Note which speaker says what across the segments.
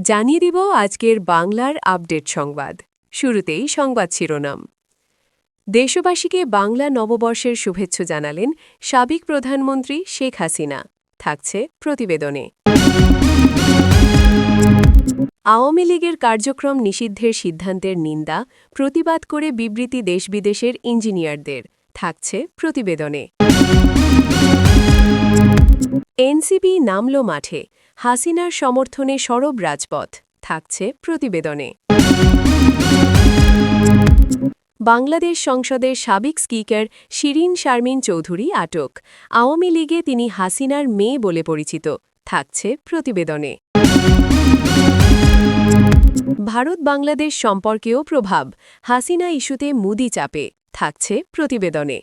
Speaker 1: জানিয়ে দিব আজকের বাংলার আপডেট সংবাদ। শুরুতেই সংবাদ শিরোনাম। দেশবাসীকে বাংলা নববর্ষের শুভেচ্ছা জানালেন সাবেক প্রধানমন্ত্রী শেখ হাসিনা। থাকছে প্রতিবেদনে। আওয়ামী লীগের কার্যক্রম নিষিদ্ধের সিদ্ধান্তের নিন্দা, প্রতিবাদ করে বিবৃতি দেশ-বিদেশের ইঞ্জিনিয়ারদের। থাকছে প্রতিবেদনে। এনসিপি নামল মাঠে, হাসিনার সমর্থনে সরব রাজপথ। থাকছে প্রতিবেদনে। বাংলাদেশ সংসদের সাবেক স্পিকার শিরিন শারমিন চৌধুরী আটক। আওয়ামী লীগে তিনি হাসিনার মেয়ে বলে পরিচিত। থাকছে প্রতিবেদনে। ভারত-বাংলাদেশ সম্পর্কেও প্রভাব, হাসিনা ইস্যুতে মুদি চাপে। থাকছে প্রতিবেদনে।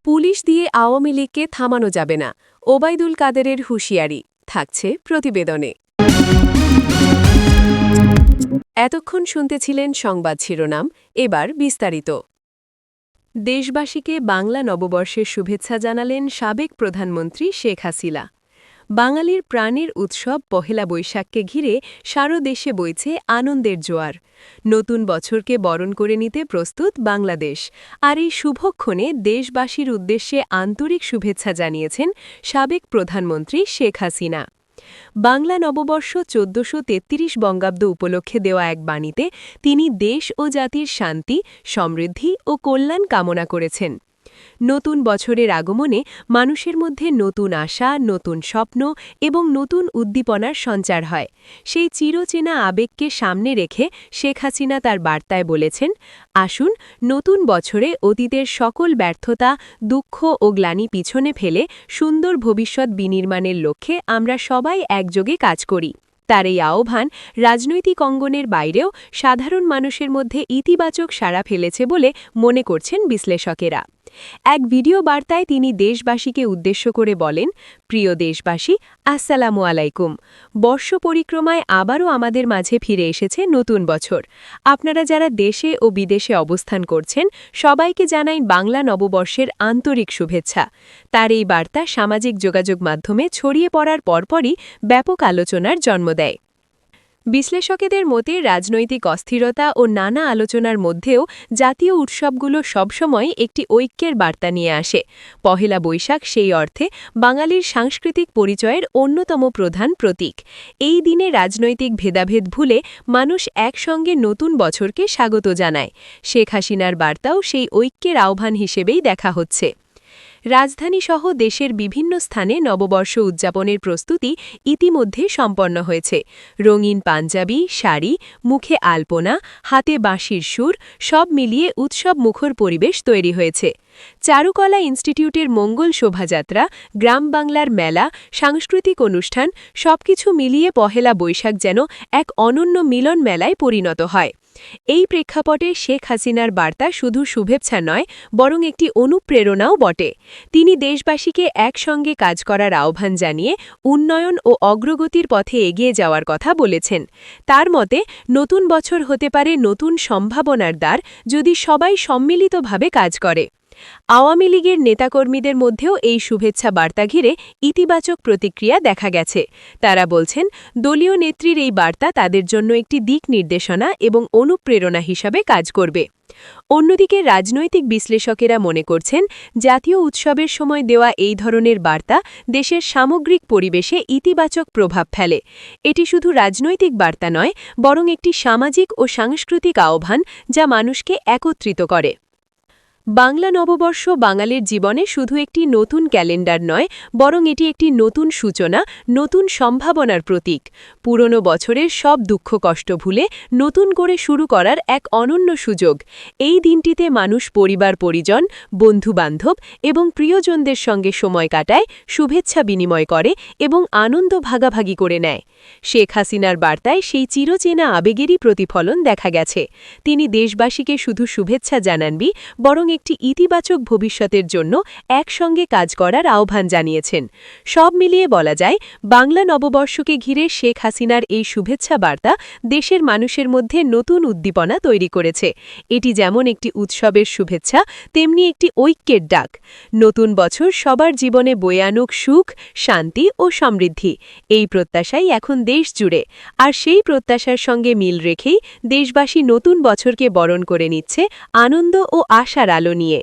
Speaker 1: পুলিশ দিয়ে আওয়ামী লীগকে থামানো যাবে না, ওবায়দুল কাদেরের হুঁশিয়ারি। থাকছে প্রতিবেদনে। এতক্ষণ শুনতেছিলেন সংবাদ শিরোনাম, এবার বিস্তারিত। দেশবাসীকে বাংলা নববর্ষের শুভেচ্ছা জানালেন সাবেক প্রধানমন্ত্রী শেখ হাসিনা। বাঙালির প্রাণের উৎসব পহেলা বৈশাখকে ঘিরে সারা দেশে বইছে আনন্দের জোয়ার। নতুন বছরকে বরণ করে নিতে প্রস্তুত বাংলাদেশ। আর এই শুভক্ষণে দেশবাসীর উদ্দেশ্যে আন্তরিক শুভেচ্ছা জানিয়েছেন সাবেক প্রধানমন্ত্রী শেখ হাসিনা। বাংলা নববর্ষ ১৪৩৩ বঙ্গাব্দ উপলক্ষে দেওয়া এক বাণীতে তিনি দেশ ও জাতির শান্তি, সমৃদ্ধি ও কল্যাণ কামনা করেছেন। নতুন বছরের আগমনে মানুষের মধ্যে নতুন আশা, নতুন স্বপ্ন এবং নতুন উদ্দীপনার সঞ্চার হয়। সেই চিরচেনা আবেগকে সামনে রেখে শেখ হাসিনা তার বার্তায় বলেছেন, আসুন নতুন বছরে অতীতের সকল ব্যর্থতা, দুঃখ ও গ্লানি পিছনে ফেলে সুন্দর ভবিষ্যৎ বিনির্মাণের লক্ষ্যে আমরা সবাই একযোগে কাজ করি। তার এই আহ্বান রাজনৈতিক অঙ্গনের বাইরেও সাধারণ মানুষের মধ্যে ইতিবাচক সাড়া ফেলেছে বলে মনে করছেন বিশ্লেষকেরা। এক ভিডিও বার্তায় তিনি দেশবাসীকে উদ্দেশ্য করে বলেন, প্রিয় দেশবাসী, আসসালামু আলাইকুম। বর্ষ পরিক্রমায় আবারও আমাদের মাঝে ফিরে এসেছে নতুন বছর। আপনারা যারা দেশে ও বিদেশে অবস্থান করছেন, সবাইকে জানাই বাংলা নববর্ষের আন্তরিক শুভেচ্ছা। তার এই বার্তা সামাজিক যোগাযোগ মাধ্যমে ছড়িয়ে পড়ার পরপরই ব্যাপক আলোচনার জন্ম দেয়। বিশ্লেষকেদের মতে রাজনৈতিক অস্থিরতা ও নানা আলোচনার মধ্যেও জাতীয় উৎসবগুলো সবসময় একটি ঐক্যের বার্তা নিয়ে আসে। পহেলা বৈশাখ সেই অর্থে বাঙালির সাংস্কৃতিক পরিচয়ের অন্যতম প্রধান প্রতীক। এই দিনে রাজনৈতিক ভেদাভেদ ভুলে মানুষ একসঙ্গে নতুন বছরকে স্বাগত জানায়। শেখ হাসিনার বার্তাও সেই ঐক্যের আহ্বান হিসেবেই দেখা হচ্ছে। রাজধানীসহ দেশের বিভিন্ন স্থানে নববর্ষ উদযাপনের প্রস্তুতি ইতিমধ্যে সম্পন্ন হয়েছে। রঙিন পাঞ্জাবি, শাড়ি, মুখে আলপনা, হাতে বাঁশির সুর, সব মিলিয়ে উৎসব মুখর পরিবেশ তৈরি হয়েছে। চারুকলা ইনস্টিটিউটের মঙ্গল শোভাযাত্রা, গ্রাম বাংলার মেলা, সাংস্কৃতিক অনুষ্ঠান সবকিছু মিলিয়ে পহেলা বৈশাখ যেন এক অনন্য মিলন মেলায় পরিণত হয়। এই প্রেক্ষাপটে শেখ হাসিনার বার্তা শুধু শুভেচ্ছা নয়, বরং একটি অনুপ্রেরণাও বটে। তিনি দেশবাসীকে একসঙ্গে কাজ করার আহ্বান জানিয়ে উন্নয়ন ও অগ্রগতির পথে এগিয়ে যাওয়ার কথা বলেছেন। তার মতে, নতুন বছর হতে পারে নতুন সম্ভাবনার দ্বার, যদি সবাই সম্মিলিতভাবে কাজ করে। আওয়ামী লীগের নেতাকর্মীদের মধ্যেও এই শুভেচ্ছা বার্তা ঘিরে ইতিবাচক প্রতিক্রিয়া দেখা গেছে। তারা বলছেন, দলীয় নেত্রীর এই বার্তা তাদের জন্য একটি দিক নির্দেশনা এবং অনুপ্রেরণা হিসাবে কাজ করবে। অন্যদিকে রাজনৈতিক বিশ্লেষকেরা মনে করছেন, জাতীয় উৎসবের সময় দেওয়া এই ধরনের বার্তা দেশের সামগ্রিক পরিবেশে ইতিবাচক প্রভাব ফেলে। এটি শুধু রাজনৈতিক বার্তা নয়, বরং একটি সামাজিক ও সাংস্কৃতিক আহ্বান যা মানুষকে একত্রিত করে। বাংলা নববর্ষ বাঙালির জীবনে শুধু একটি নতুন ক্যালেন্ডার নয়, বরং এটি একটি নতুন সূচনা, নতুন সম্ভাবনার প্রতীক। পুরনো বছরের সব দুঃখ কষ্ট ভুলে নতুন করে শুরু করার এক অনন্য সুযোগ। এই দিনটিতে মানুষ পরিবার পরিজন, বন্ধু-বান্ধব এবং প্রিয়জনদের সঙ্গে সময় কাটায়, শুভেচ্ছা বিনিময় করে এবং আনন্দ ভাগাভাগি করে নেয়। শেখ হাসিনার বার্তায় সেই চিরচেনা আবেগেরই প্রতিফলন দেখা গেছে। তিনি দেশবাসীকে শুধু শুভেচ্ছা জানাননি, বরং একটি ইতিবাচক ভবিষ্যতের জন্য একসঙ্গে কাজ করার আহ্বান জানিয়েছেন। সব মিলিয়ে বলা যায়, বাংলা নববর্ষকে ঘিরে শেখ হাসিনার এই শুভেচ্ছা বার্তা দেশের মানুষের মধ্যে নতুন উদ্দীপনা তৈরি করেছে। এটি যেমন একটি উৎসবের শুভেচ্ছা, তেমনি একটি ঐক্যের ডাক। নতুন বছর সবার জীবনে বয়ে আনুক সুখ, শান্তি ও সমৃদ্ধি, এই প্রত্যাশাই এখন দেশ জুড়ে। আর সেই প্রত্যাশার সঙ্গে মিল রেখেই দেশবাসী নতুন বছরকে বরণ করে নিচ্ছে আনন্দ ও আশার আলো নিয়ে।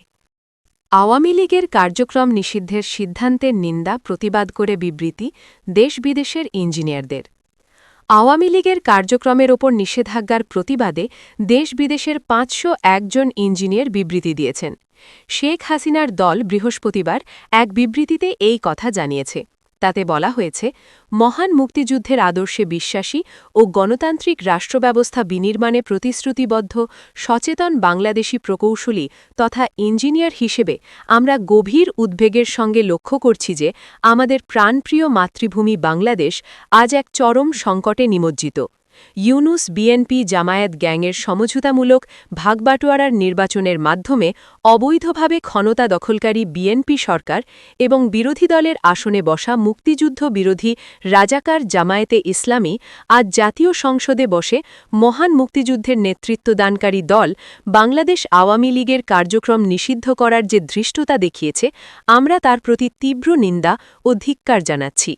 Speaker 1: আওয়ামী লীগের কার্যক্রম নিষিদ্ধের সিদ্ধান্তের নিন্দা প্রতিবাদ করে বিবৃতি দেশ-বিদেশের ইঞ্জিনিয়ারদের। আওয়ামী লীগের কার্যক্রমের ওপর নিষেধাজ্ঞার প্রতিবাদে দেশ-বিদেশের ৫০১ জন ইঞ্জিনিয়ার বিবৃতি দিয়েছেন। শেখ হাসিনার দল বৃহস্পতিবার এক বিবৃতিতে এই কথা জানিয়েছে। তাতে বলা হয়েছে, মহান মুক্তিযুদ্ধের আদর্শে বিশ্বাসী ও গণতান্ত্রিক রাষ্ট্রব্যবস্থা বিনির্মাণে প্রতিশ্রুতিবদ্ধ সচেতন বাংলাদেশি প্রকৌশলী তথা ইঞ্জিনিয়ার হিসেবে আমরা গভীর উদ্বেগের সঙ্গে লক্ষ্য করছি যে আমাদের প্রাণপ্রিয় মাতৃভূমি বাংলাদেশ আজ এক চরম সংকটে নিমজ্জিত। ইউনুস বিএনপি জামায়াত গ্যাংয়ের সমঝোতামূলক ভাগবাটোয়ারার নির্বাচনের মাধ্যমে অবৈধভাবে ক্ষমতা দখলকারী বিএনপি সরকার এবং বিরোধী দলের আসনে বসা মুক্তিযুদ্ধ বিরোধী রাজাকার জামায়াতে ইসলামী আজ জাতীয় সংসদে বসে মহান মুক্তিযুদ্ধের নেতৃত্বদানকারী দল বাংলাদেশ আওয়ামী লীগের কার্যক্রম নিষিদ্ধ করার যে ধৃষ্টতা দেখিয়েছে, আমরা তার প্রতি তীব্র নিন্দা ও ধিক্কার জানাচ্ছি।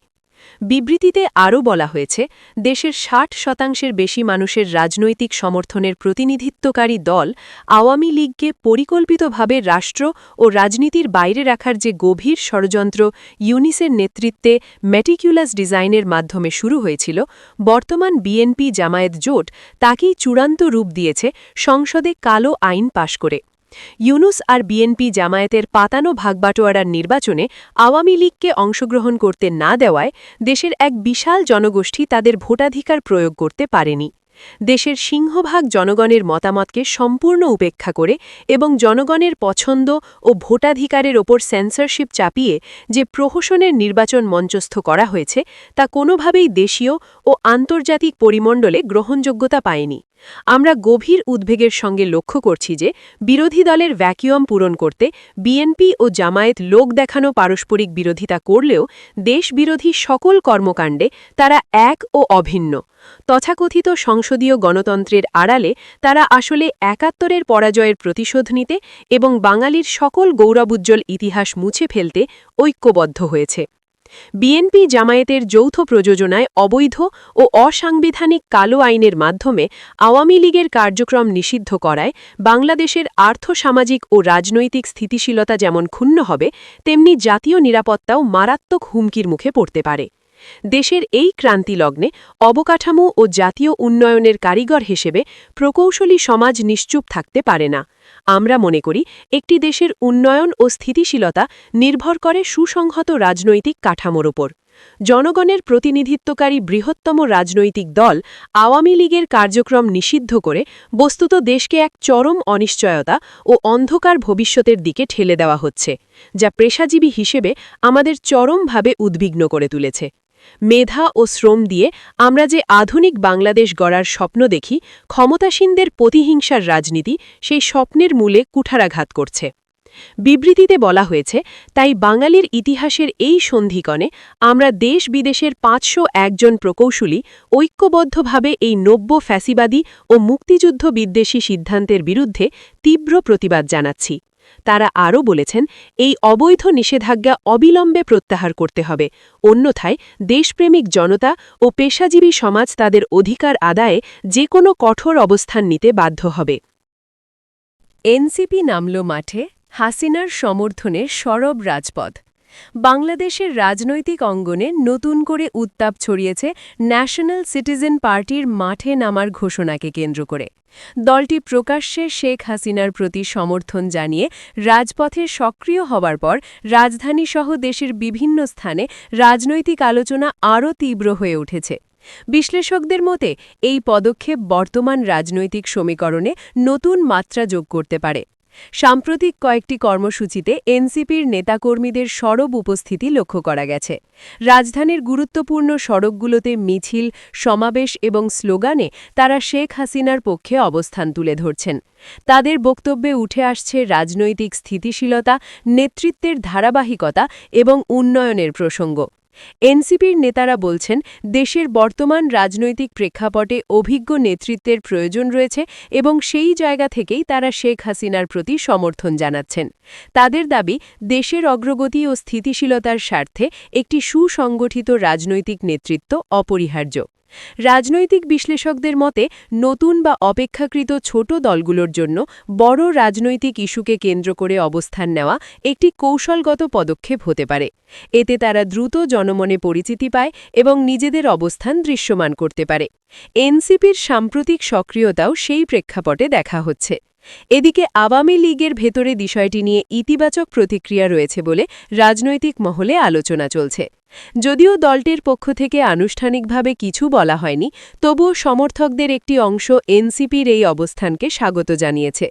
Speaker 1: বিবৃতিতে আরও বলা হয়েছে, দেশের ৬০% বেশি মানুষের রাজনৈতিক সমর্থনের প্রতিনিধিত্বকারী দল আওয়ামী লীগকে পরিকল্পিতভাবে রাষ্ট্র ও রাজনীতির বাইরে রাখার যে গভীর ষড়যন্ত্র ইউনিসের নেতৃত্বে মেটিকুলাস ডিজাইনের মাধ্যমে শুরু হয়েছিল, বর্তমান বিএনপি জামায়াত জোট তাকেই চূড়ান্ত রূপ দিয়েছে সংসদে কালো আইন পাশ করে। ইউনুস আর বিএনপি জামায়াতের পাতানো ভাগবাটোয়ারার নির্বাচনে আওয়ামী লীগকে অংশগ্রহণ করতে না দেওয়ায় দেশের এক বিশাল জনগোষ্ঠী তাদের ভোটাধিকার প্রয়োগ করতে পারেনি। দেশের সিংহভাগ জনগণের মতামতকে সম্পূর্ণ উপেক্ষা করে এবং জনগণের পছন্দ ও ভোটাধিকারের ওপর সেন্সরশিপ চাপিয়ে যে প্রহসনের নির্বাচন মঞ্চস্থ করা হয়েছে, তা কোনোভাবেই দেশীয় ও আন্তর্জাতিক পরিমণ্ডলে গ্রহণযোগ্যতা পায়নি। আমরা গভীর উদ্বেগের সঙ্গে লক্ষ্য করছি যে বিরোধী দলের ভ্যাকুয়াম পূরণ করতে বিএনপি ও জামায়াত লোক দেখানো পারস্পরিক বিরোধিতা করলেও দেশবিরোধী সকল কর্মকাণ্ডে তারা এক ও অভিন্ন। তথাকথিত সংসদীয় গণতন্ত্রের আড়ালে তারা আসলে ৭১-এর পরাজয়ের প্রতিশোধ নিতে এবং বাঙালির সকল গৌরবোজ্জ্বল ইতিহাস মুছে ফেলতে ঐক্যবদ্ধ হয়েছে। বিএনপি জামায়াতের যৌথ প্রযোজনায় অবৈধ ও অসাংবিধানিক কালো আইনের মাধ্যমে আওয়ামী লীগের কার্যক্রম নিষিদ্ধ করায় বাংলাদেশের আর্থসামাজিক ও রাজনৈতিক স্থিতিশীলতা যেমন ক্ষুণ্ণ হবে, তেমনি জাতীয় নিরাপত্তাও মারাত্মক হুমকির মুখে পড়তে পারে। দেশের এই ক্রান্তিলগ্নে অবকাঠামো ও জাতীয় উন্নয়নের কারিগর হিসেবে প্রকৌশলী সমাজ নিশ্চুপ থাকতে পারে না। আমরা মনে করি, একটি দেশের উন্নয়ন ও স্থিতিশীলতা নির্ভর করে সুসংহত রাজনৈতিক কাঠামোর ওপর। জনগণের প্রতিনিধিত্বকারী বৃহত্তম রাজনৈতিক দল আওয়ামী লীগের কার্যক্রম নিষিদ্ধ করে বস্তুত দেশকে এক চরম অনিশ্চয়তা ও অন্ধকার ভবিষ্যতের দিকে ঠেলে দেওয়া হচ্ছে, যা পেশাজীবী হিসেবে আমাদের চরমভাবে উদ্বিগ্ন করে তুলেছে। মেধা ও শ্রম দিয়ে আমরা যে আধুনিক বাংলাদেশ গড়ার স্বপ্ন দেখি, ক্ষমতাসীনদের প্রতিহিংসার রাজনীতি সেই স্বপ্নের মূলে কুঠারাঘাত করছে। বিবৃতিতে বলা হয়েছে, তাই বাঙালির ইতিহাসের এই সন্ধিকণে আমরা দেশ-বিদেশের ৫০১ জন প্রকৌশলী ঐক্যবদ্ধভাবে এই নব্য ফ্যাসিবাদী ও মুক্তিযুদ্ধ বিদ্বেষী সিদ্ধান্তের বিরুদ্ধে তীব্র প্রতিবাদ জানাচ্ছি। তারা আরও বলেছেন, এই অবৈধ নিষেধাজ্ঞা অবিলম্বে প্রত্যাহার করতে হবে, অন্যথায় দেশপ্রেমিক জনতা ও পেশাজীবী সমাজ তাদের অধিকার আদায়ে যে কোনো কঠোর অবস্থান নিতে বাধ্য হবে। এনসিপি নামল মাঠে, হাসিনার সমর্থনে সরব রাজপথ। বাংলাদেশের রাজনৈতিক অঙ্গনে নতুন করে উত্তাপ ছড়িয়েছে ন্যাশনাল সিটিজেন পার্টির মাঠে নামার ঘোষণাকে কেন্দ্র করে। দলটি প্রকাশ্যে শেখ হাসিনার প্রতি সমর্থন জানিয়ে রাজপথে সক্রিয় হবার পর রাজধানীসহ দেশের বিভিন্ন স্থানে রাজনৈতিক আলোচনা আরও তীব্র হয়ে উঠেছে। বিশ্লেষকদের মতে, এই পদক্ষেপ বর্তমান রাজনৈতিক সমীকরণে নতুন মাত্রা যোগ করতে পারে। সাম্প্রতিক কয়েকটি কর্মসূচিতে এনসিপির নেতাকর্মীদের সরব উপস্থিতি লক্ষ্য করা গেছে। রাজধানীর গুরুত্বপূর্ণ সড়কগুলোতে মিছিল, সমাবেশ এবং স্লোগানে তারা শেখ হাসিনার পক্ষে অবস্থান তুলে ধরছেন। তাদের বক্তব্যে উঠে আসছে রাজনৈতিক স্থিতিশীলতা, নেতৃত্বের ধারাবাহিকতা এবং উন্নয়নের প্রসঙ্গ। এনসিপির নেতারা বলছেন, দেশের বর্তমান রাজনৈতিক প্রেক্ষাপটে অভিজ্ঞ নেতৃত্বের প্রয়োজন রয়েছে এবং সেই জায়গা থেকেই তারা শেখ হাসিনার প্রতি সমর্থন জানাচ্ছেন। তাদের দাবি, দেশের অগ্রগতি ও স্থিতিশীলতার স্বার্থে একটি সুসংগঠিত রাজনৈতিক নেতৃত্ব অপরিহার্য। রাজনৈতিক বিশ্লেষকদের মতে, নতুন বা অপেক্ষাকৃত ছোট দলগুলোর জন্য বড় রাজনৈতিক ইস্যুকে কেন্দ্র করে অবস্থান নেওয়া একটি কৌশলগত পদক্ষেপ হতে পারে। এতে তারা দ্রুত জনমনে পরিচিতি পায় এবং নিজেদের অবস্থান দৃশ্যমান করতে পারে। এনসিপির সাম্প্রতিক সক্রিয়তাও সেই প্রেক্ষাপটে দেখা হচ্ছে। এদিকে আওয়ামী লীগের ভেতরে বিষয়টি নিয়ে ইতিবাচক প্রতিক্রিয়া রয়েছে বলে রাজনৈতিক মহলে আলোচনা চলছে। যদিও দলটির পক্ষ থেকে আনুষ্ঠানিকভাবে কিছু বলা হয়নি, তবুও সমর্থকদের একটি অংশ এনসিপির এই অবস্থানকে স্বাগত জানিয়েছে।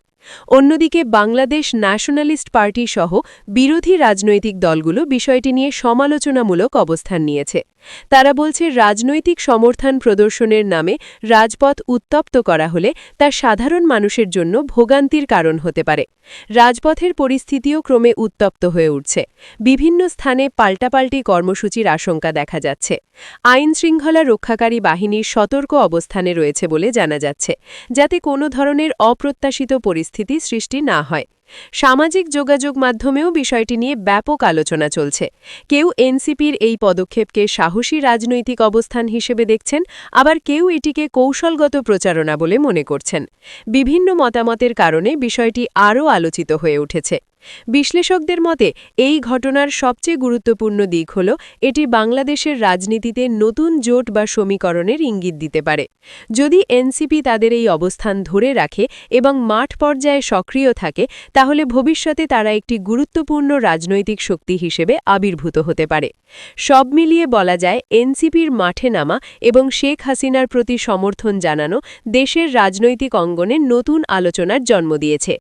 Speaker 1: অন্যদিকে বাংলাদেশ ন্যাশনালিস্ট পার্টি সহ বিরোধী রাজনৈতিক দলগুলো বিষয়টি নিয়ে সমালোচনামূলক অবস্থান নিয়েছে। তারা বলছে, রাজনৈতিক সমর্থন প্রদর্শনের নামে রাজপথ উত্তপ্ত করা হলে তা সাধারণ মানুষের জন্য ভোগান্তির কারণ হতে পারে। রাজপথের পরিস্থিতিও ক্রমে উত্তপ্ত হয়ে উঠছে। বিভিন্ন স্থানে পাল্টাপাল্টি কর্মসূচির আশঙ্কা দেখা যাচ্ছে। আইনশৃঙ্খলা রক্ষাকারী বাহিনীর সতর্ক অবস্থানে রয়েছে বলে জানা যাচ্ছে, যাতে কোনো ধরনের অপ্রত্যাশিত পরিস্থিতি সৃষ্টি না হয়। সামাজিক যোগাযোগ মাধ্যমেও বিষয়টি নিয়ে ব্যাপক আলোচনা চলছে। কেউ এনসিপির এই পদক্ষেপকে সাহসী রাজনৈতিক অবস্থান হিসেবে দেখছেন, আবার কেউ এটিকে কৌশলগত প্রচারণা বলে মনে করছেন। বিভিন্ন মতামতের কারণে বিষয়টি আরও আলোচিত হয়ে উঠেছে। বিশ্লেষকদের মতে, এই ঘটনার সবচেয়ে গুরুত্বপূর্ণ দিক হল এটি বাংলাদেশের রাজনীতিতে নতুন জোট বা সমীকরণের ইঙ্গিত দিতে পারে। যদি এনসিপি তাদের এই অবস্থান ধরে রাখে এবং মাঠ পর্যায়ে সক্রিয় থাকে, তাহলে ভবিষ্যতে তারা একটি গুরুত্বপূর্ণ রাজনৈতিক শক্তি হিসেবে আবির্ভূত হতে পারে। সব মিলিয়ে বলা যায়, এনসিপির মাঠে নামা এবং শেখ হাসিনার প্রতি সমর্থন জানানো দেশের রাজনৈতিক অঙ্গনে নতুন আলোচনার জন্ম দিয়েছে।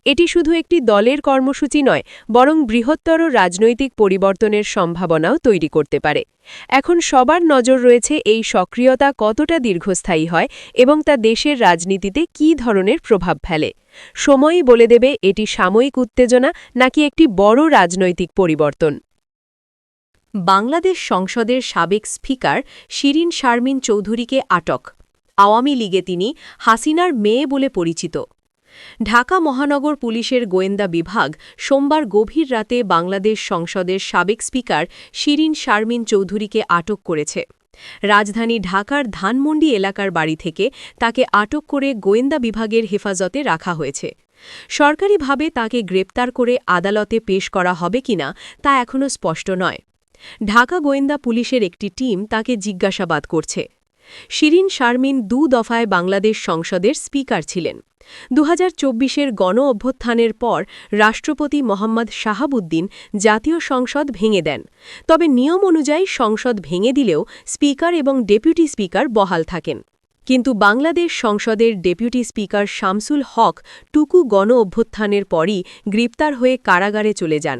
Speaker 1: এটি শুধু একটি দলের কর্মসূচি নয়, বরং বৃহত্তর রাজনৈতিক পরিবর্তনের সম্ভাবনাও তৈরি করতে পারে। এখন সবার নজর রয়েছে এই সক্রিয়তা কতটা দীর্ঘস্থায়ী হয় এবং তা দেশের রাজনীতিতে কী ধরনের প্রভাব ফেলে। সময়ই বলে দেবে এটি সাময়িক উত্তেজনা নাকি একটি বড় রাজনৈতিক পরিবর্তন। বাংলাদেশ সংসদের সাবেক স্পিকার শিরিন শারমিন চৌধুরীকে আটক। আওয়ামী লীগে তিনি হাসিনার মেয়ে বলে পরিচিত। ঢাকা মহানগর পুলিশের গোয়েন্দা বিভাগ সোমবার গভীর রাতে বাংলাদেশ সংসদের সাবেক স্পিকার শিরিন শারমিন চৌধুরীকে আটক করেছে। রাজধানী ঢাকার ধানমন্ডি এলাকার বাড়ি থেকে তাকে আটক করে গোয়েন্দা বিভাগের হেফাজতে রাখা হয়েছে। সরকারিভাবে তাকে গ্রেপ্তার করে আদালতে পেশ করা হবে কিনা তা এখনও স্পষ্ট নয়। ঢাকা গোয়েন্দা পুলিশের একটি টিম তাকে জিজ্ঞাসাবাদ করছে। শিরিন শারমিন ২ দফায় বাংলাদেশ সংসদের স্পিকার ছিলেন। ২০২৪-এর গণ-অভ্যুত্থানের পর রাষ্ট্রপতি মোহাম্মদ শাহাবুদ্দিন জাতীয় সংসদ ভেঙে দেন। তবে নিয়ম অনুযায়ী সংসদ ভেঙে দিলেও স্পিকার এবং ডেপুটি স্পিকার বহাল থাকেন। কিন্তু বাংলাদেশ সংসদের ডেপুটি স্পিকার শামসুল হক টুকু গণ-অভ্যুত্থানের পরই গ্রেপ্তার হয়ে কারাগারে চলে যান।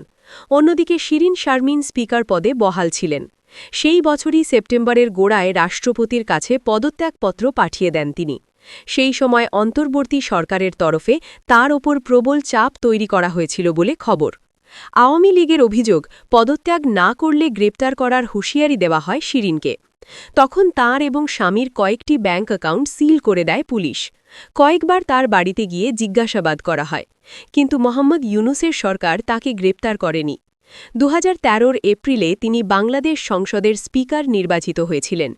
Speaker 1: অন্যদিকে শিরিন শারমিন স্পিকার পদে বহাল ছিলেন। সেই বছরই সেপ্টেম্বরের গোড়ায় রাষ্ট্রপতির কাছে পদত্যাগপত্র পাঠিয়ে দেন তিনি। সেই সময় অন্তর্বর্তী সরকারের তরফে তার ওপর প্রবল চাপ তৈরি করা হয়েছিল বলে খবর। আওয়ামী লীগের অভিযোগ, পদত্যাগ না করলে গ্রেপ্তার করার হুঁশিয়ারি দেওয়া হয় শিরিনকে। তখন তার এবং স্বামীর কয়েকটি ব্যাংক অ্যাকাউন্ট সিল করে দেয় পুলিশ। কয়েকবার তার বাড়িতে গিয়ে জিজ্ঞাসাবাদ করা হয়, কিন্তু মোহাম্মদ ইউনূসের সরকার তাকে গ্রেপ্তার করেনি। ২০১৩-র এপ্রিলে তিনি বাংলাদেশ সংসদের স্পিকার নির্বাচিত হয়েছিলেন।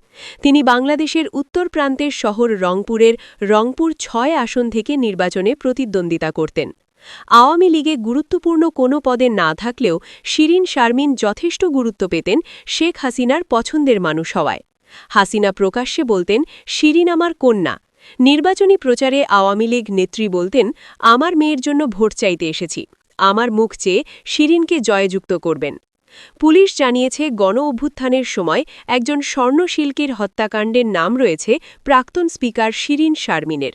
Speaker 1: তিনি বাংলাদেশের উত্তর প্রান্তের শহর রংপুরের রংপুর ৬ আসন থেকে নির্বাচনে প্রতিদ্বন্দ্বিতা করতেন। আওয়ামী লীগে গুরুত্বপূর্ণ কোনো পদে না থাকলেও শিরিন শারমিন যথেষ্ট গুরুত্ব পেতেন শেখ হাসিনার পছন্দের মানুষ হওয়ায়। হাসিনা প্রকাশ্যে বলতেন, শিরিন আমার কন্যা। নির্বাচনী প্রচারে আওয়ামী লীগ নেত্রী বলতেন, আমার মেয়ের জন্য ভোট চাইতে এসেছি, আমার মুখ চেয়ে শিরিনকে জয়যুক্ত করবেন। পুলিশ জানিয়েছে, গণ-অভ্যুত্থানের সময় একজন স্বর্ণশিল্পীর হত্যাকাণ্ডের নাম রয়েছে প্রাক্তন স্পিকার শিরিন শারমিনের।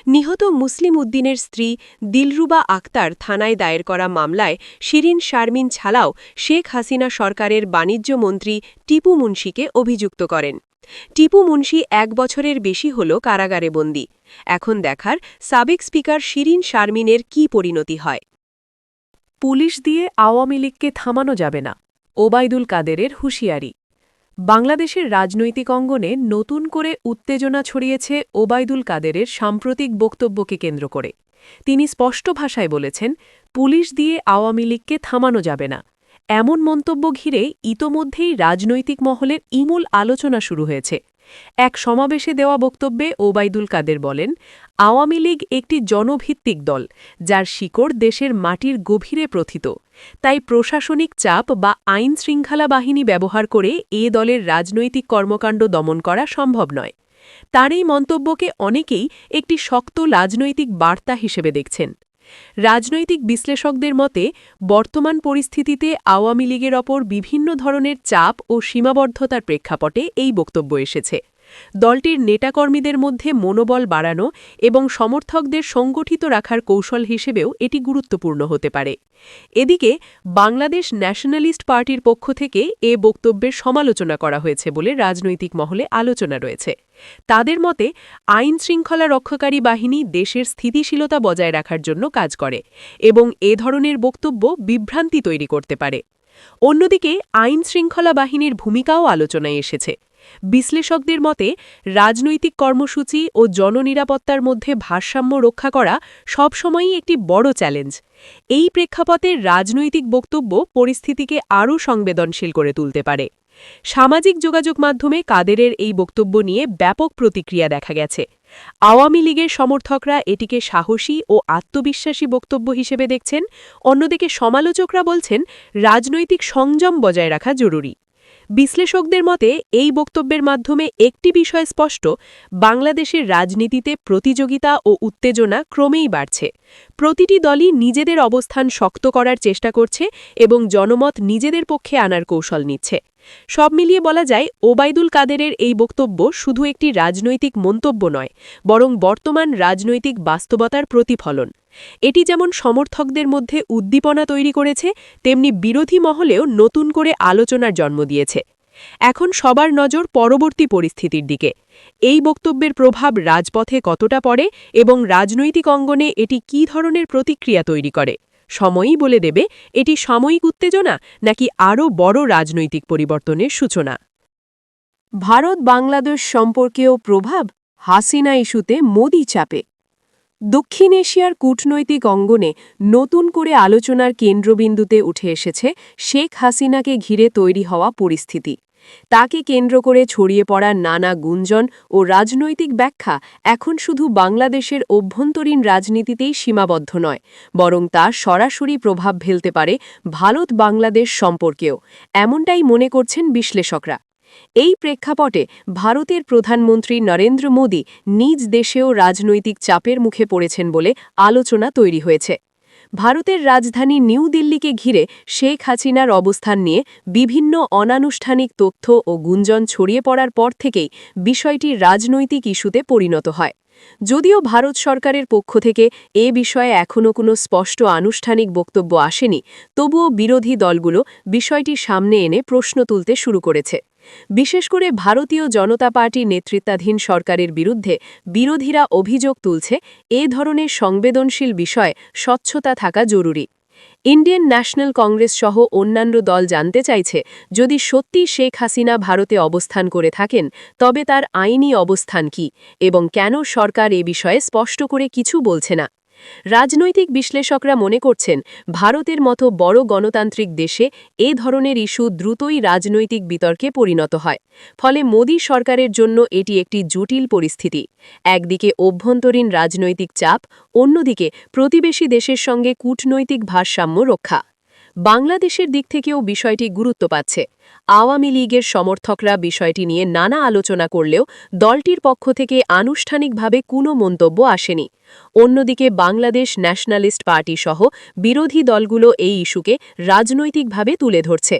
Speaker 1: নিহত মুসলিম উদ্দিনের স্ত্রী দিলরুবা আক্তার থানায় দায়ের করা মামলায় শিরিন শারমিন ছাড়াও শেখ হাসিনা সরকারের বাণিজ্য মন্ত্রী টিপু মুন্সিকে অভিযুক্ত করেন। টিপু মুন্সি ১ বছরের বেশি হল কারাগারে বন্দী। এখন দেখার সাবেক স্পিকার শিরিন শারমিনের কী পরিণতি হয়।
Speaker 2: পুলিশ দিয়ে আওয়ামী লীগকে থামানো যাবে না, ওবায়দুল কাদেরের হুঁশিয়ারি। বাংলাদেশের রাজনৈতিক অঙ্গনে নতুন করে উত্তেজনা ছড়িয়েছে ওবায়দুল কাদেরের সাম্প্রতিক বক্তব্যকে কেন্দ্র করে। তিনি স্পষ্ট ভাষায় বলেছেন, পুলিশ দিয়ে আওয়ামী লীগকে থামানো যাবে না। এমন মন্তব্য ঘিরে ইতোমধ্যেই রাজনৈতিক মহলের ইমূল আলোচনা শুরু হয়েছে। এক সমাবেশে দেওয়া বক্তব্যে ওবায়দুল কাদের বলেন, আওয়ামী লীগ একটি জনভিত্তিক দল, যার শিকড় দেশের মাটির গভীরে প্রথিত। তাই প্রশাসনিক চাপ বা আইন শৃঙ্খলা বাহিনী ব্যবহার করে এ দলের রাজনৈতিক কর্মকাণ্ড দমন করা সম্ভব নয়। তার এই মন্তব্যকে অনেকেই একটি শক্ত রাজনৈতিক বার্তা হিসেবে দেখছেন। রাজনৈতিক বিশ্লেষকদের মতে, বর্তমান পরিস্থিতিতে আওয়ামী লীগের ওপর বিভিন্ন ধরনের চাপ ও সীমাবদ্ধতার প্রেক্ষাপটে এই বক্তব্য এসেছে। দলটির নেতাকর্মীদের মধ্যে মনোবল বাড়ানো এবং সমর্থকদের সংগঠিত রাখার কৌশল হিসেবেও এটি গুরুত্বপূর্ণ হতে পারে। এদিকে বাংলাদেশ ন্যাশনালিস্ট পার্টির পক্ষ থেকে এ বক্তব্যের সমালোচনা করা হয়েছে বলে রাজনৈতিক মহলে আলোচনা রয়েছে। তাদের মতে, আইন শৃঙ্খলা রক্ষাকারী বাহিনী দেশের স্থিতিশীলতা বজায় রাখার জন্য কাজ করে এবং এ ধরনের বক্তব্য বিভ্রান্তি তৈরি করতে পারে। অন্যদিকে আইন শৃঙ্খলা বাহিনীর ভূমিকাও আলোচনায় এসেছে। বিশ্লেষকদের মতে, রাজনৈতিক কর্মসূচি ও জননিরাপত্তার মধ্যে ভারসাম্য রক্ষা করা সবসময়ই একটি বড় চ্যালেঞ্জ। এই প্রেক্ষাপটে রাজনৈতিক বক্তব্য পরিস্থিতিকে আরও সংবেদনশীল করে তুলতে পারে। সামাজিক যোগাযোগ মাধ্যমে কাদেরের এই বক্তব্য নিয়ে ব্যাপক প্রতিক্রিয়া দেখা গেছে। আওয়ামী লীগের সমর্থকরা এটিকে সাহসী ও আত্মবিশ্বাসী বক্তব্য হিসেবে দেখছেন, অন্যদিকে সমালোচকরা বলছেন রাজনৈতিক সংযম বজায় রাখা জরুরি। বিশ্লেষকদের মতে, এই বক্তব্যের মাধ্যমে একটি বিষয় স্পষ্ট, বাংলাদেশের রাজনীতিতে প্রতিযোগিতা ও উত্তেজনা ক্রমেই বাড়ছে। প্রতিটি দলই নিজেদের অবস্থান শক্ত করার চেষ্টা করছে এবং জনমত নিজেদের পক্ষে আনার কৌশল নিচ্ছে। সব মিলিয়ে বলা যায়, ওবায়দুল কাদেরের এই বক্তব্য শুধু একটি রাজনৈতিক মন্তব্য নয়, বরং বর্তমান রাজনৈতিক বাস্তবতার প্রতিফলন। এটি যেমন সমর্থকদের মধ্যে উদ্দীপনা তৈরি করেছে, তেমনি বিরোধী মহলেও নতুন করে আলোচনার জন্ম দিয়েছে। এখন সবার নজর পরবর্তী পরিস্থিতির দিকে। এই বক্তব্যের প্রভাব রাজপথে কতটা পড়ে এবং রাজনৈতিক অঙ্গনে এটি কী ধরনের প্রতিক্রিয়া তৈরি করে, সময়ই বলে দেবে এটি সাময়িক উত্তেজনা নাকি আরও বড় রাজনৈতিক পরিবর্তনের সূচনা। ভারত বাংলাদেশ সম্পর্কেও প্রভাব, হাসিনা ইস্যুতে মোদি চাপে। দক্ষিণ এশিয়ার কূটনৈতিক অঙ্গনে নতুন করে আলোচনার কেন্দ্রবিন্দুতে উঠে এসেছে শেখ হাসিনাকে ঘিরে তৈরি হওয়া পরিস্থিতি। তাকে কেন্দ্র করে ছড়িয়ে পড়া নানা গুঞ্জন ও রাজনৈতিক ব্যাখ্যা এখন শুধু বাংলাদেশের অভ্যন্তরীণ রাজনীতিতেই সীমাবদ্ধ নয়, বরং তা সরাসরি প্রভাব ফেলতে পারে ভারত বাংলাদেশ সম্পর্কেও, এমনটাই মনে করছেন বিশ্লেষকরা। এই প্রেক্ষাপটে ভারতের প্রধানমন্ত্রী নরেন্দ্র মোদী নিজ দেশেও রাজনৈতিক চাপের মুখে পড়েছেন বলে আলোচনা তৈরি হয়েছে। ভারতের রাজধানী নিউ দিল্লিকে ঘিরে শেখ হাসিনার অবস্থান নিয়ে বিভিন্ন অনানুষ্ঠানিক তথ্য ও গুঞ্জন ছড়িয়ে পড়ার পর থেকেই বিষয়টি রাজনৈতিক ইস্যুতে পরিণত হয়। যদিও ভারত সরকারের পক্ষ থেকে এ বিষয়ে এখনও কোনো স্পষ্ট আনুষ্ঠানিক বক্তব্য আসেনি, তবুও বিরোধী দলগুলো বিষয়টি সামনে এনে প্রশ্ন তুলতে শুরু করেছে। বিশেষ করে ভারতীয় জনতা পার্টি নেতৃত্বাধীন সরকারের বিরুদ্ধে বিরোধীরা অভিযোগ তুলছে, এ ধরনের সংবেদনশীল বিষয়ে স্বচ্ছতা থাকা জরুরি। ইন্ডিয়ান ন্যাশনাল কংগ্রেস সহ অন্যান্য দল জানতে চাইছে, যদি সত্যি শেখ হাসিনা ভারতে অবস্থান করে থাকেন, তবে তার আইনি অবস্থান কি এবং কেন সরকার এ বিষয়ে স্পষ্ট করে কিছু বলছে না। রাজনৈতিক বিশ্লেষকরা মনে করছেন, ভারতের মতো বড় গণতান্ত্রিক দেশে এ ধরনের ইস্যু দ্রুতই রাজনৈতিক বিতর্কে পরিণত হয়। ফলে মোদী সরকারের জন্য এটি একটি জটিল পরিস্থিতি। একদিকে অভ্যন্তরীণ রাজনৈতিক চাপ, অন্যদিকে প্রতিবেশী দেশের সঙ্গে কূটনৈতিক ভারসাম্য রক্ষা। বাংলাদেশের দিক থেকেও বিষয়টি গুরুত্ব পাচ্ছে। আওয়ামী লীগের সমর্থকরা বিষয়টি নিয়ে নানা আলোচনা করলেও দলটির পক্ষ থেকে আনুষ্ঠানিকভাবে কোনো মন্তব্য আসেনি। অন্যদিকে বাংলাদেশ ন্যাশনালিস্ট পার্টি সহ বিরোধী দলগুলো এই ইস্যুকে রাজনৈতিকভাবে তুলে ধরছে।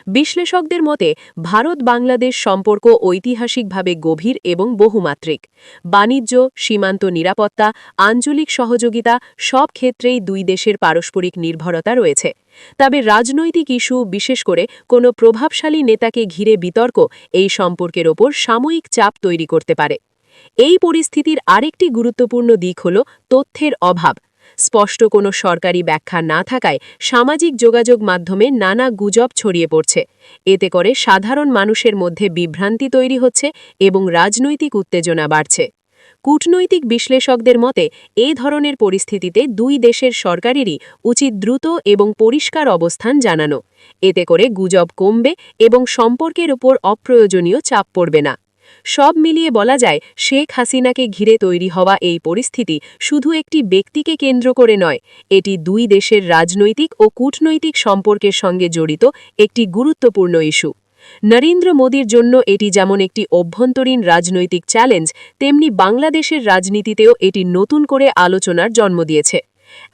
Speaker 2: বিশ্লেষকদের মতে ভারত বাংলাদেশ সম্পর্ক ঐতিহাসিকভাবে গভীর এবং বহুমাত্রিক। বাণিজ্য, সীমান্ত নিরাপত্তা, আঞ্চলিক সহযোগিতা সব ক্ষেত্রেই দুই দেশের পারস্পরিক নির্ভরতা রয়েছে। তবে রাজনৈতিক ইস্যু, বিশেষ করে কোনো প্রভাবশালী নেতাকে ঘিরে বিতর্ক এই সম্পর্কের ওপর সাময়িক চাপ তৈরি করতে পারে। এই পরিস্থিতির আরেকটি গুরুত্বপূর্ণ দিক হল তথ্যের অভাব। স্পষ্ট কোনো সরকারি ব্যাখ্যা না থাকায় সামাজিক যোগাযোগ মাধ্যমে নানা গুজব ছড়িয়ে পড়ছে। এতে করে সাধারণ মানুষের মধ্যে বিভ্রান্তি তৈরি হচ্ছে এবং রাজনৈতিক উত্তেজনা বাড়ছে। কূটনৈতিক বিশ্লেষকদের মতে এই ধরনের পরিস্থিতিতে দুই দেশের সরকারেরই উচিত দ্রুত এবং পরিষ্কার অবস্থান জানানো। এতে করে গুজব কমবে এবং সম্পর্কের উপর অপ্রয়োজনীয় চাপ পড়বে না। সব মিলিয়ে বলা যায়, শেখ হাসিনাকে ঘিরে তৈরি হওয়া এই পরিস্থিতি শুধু একটি ব্যক্তিকে কেন্দ্র করে নয়, এটি দুই দেশের রাজনৈতিক ও কূটনৈতিক সম্পর্কের সঙ্গে জড়িত একটি গুরুত্বপূর্ণ ইস্যু। নরেন্দ্র মোদীর জন্য এটি যেমন একটি অভ্যন্তরীণ রাজনৈতিক চ্যালেঞ্জ, তেমনি বাংলাদেশের রাজনীতিতেও এটি নতুন করে আলোচনার জন্ম দিয়েছে।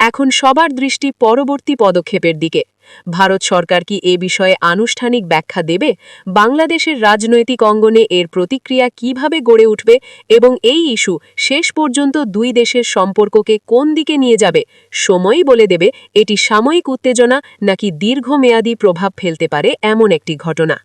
Speaker 2: এখন সবার দৃষ্টি পরবর্তী পদক্ষেপের দিকে। ভারত সরকার কি এ বিষয়ে আনুষ্ঠানিক ব্যাখ্যা দেবে? বাংলাদেশের রাজনৈতিক অঙ্গনে এর প্রতিক্রিয়া কিভাবে গড়ে উঠবে এবং এই ইস্যু শেষ পর্যন্ত দুই দেশের সম্পর্ককে কোন দিকে নিয়ে যাবে? সময়ই বলে দেবে এটি সাময়িক উত্তেজনা নাকি দীর্ঘমেয়াদী প্রভাব ফেলতে পারে এমন একটি ঘটনা।